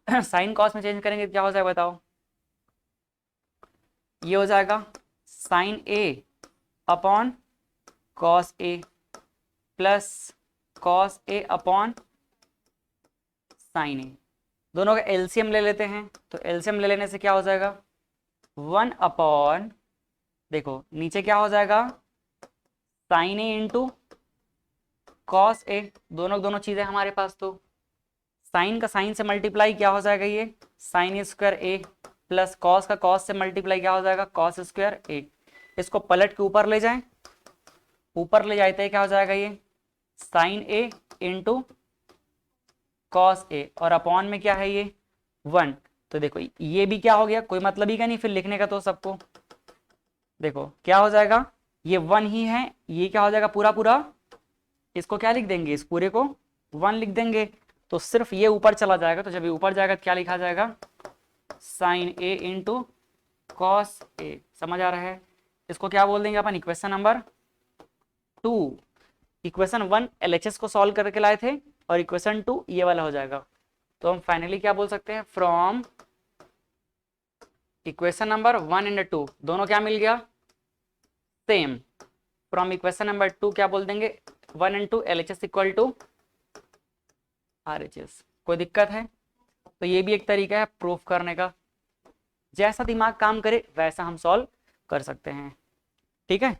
साइन कॉस में चेंज करेंगे क्या हो जाएगा बताओ, ये हो जाएगा sine A upon cos A plus cos a upon sine ए। दोनों का एलसीएम ले लेते हैं, तो एलसीएम ले लेने से क्या हो जाएगा, 1 अपॉन, देखो नीचे क्या हो जाएगा, sine A into cos A. दोनों चीजें हमारे पास, तो साइन का साइन से मल्टीप्लाई क्या हो जाएगा, ये sine square A plus cos का कॉस से मल्टीप्लाई क्या हो जाएगा, कॉस स्क्वायर ए। इसको पलट के ऊपर ले जाएं, ऊपर ले जाते हैं क्या हो जाएगा, ये sign A into cos A और अपॉन में क्या है ये 1। तो देखो ये भी क्या हो गया, कोई मतलब ही का नहीं फिर लिखने का, तो सबको देखो क्या हो जाएगा, ये 1 ही है, ये क्या हो जाएगा पूरा पूरा, इसको क्या लिख देंगे, इस पूरे को 1 लिख देंगे, तो सिर्फ ये ऊपर चला जाएगा। तो जब ये ऊपर जाएगा तो क्या लिखा जाएगा, sine A into cos A. समझ आ रहा है? इसको क्या बोल देंगे अपन, इक्वेशन नंबर 2। इक्वेशन 1 LHS को सॉल्व करके लाए थे और इक्वेशन 2 ये वाला हो जाएगा। तो हम फाइनली क्या बोल सकते हैं, फ्रॉम इक्वेशन नंबर 1 एंड 2 दोनों क्या मिल गया, सेम। फ्रॉम इक्वेशन नंबर 2 क्या बोल देंगे, 1 and 2 LHS equal to RHS। कोई दिक्कत है? तो ये भी एक तरीका है प्रूफ करने का, जैसा दिमाग काम करे वैसा हम सॉल्व कर सकते हैं। ठीक है।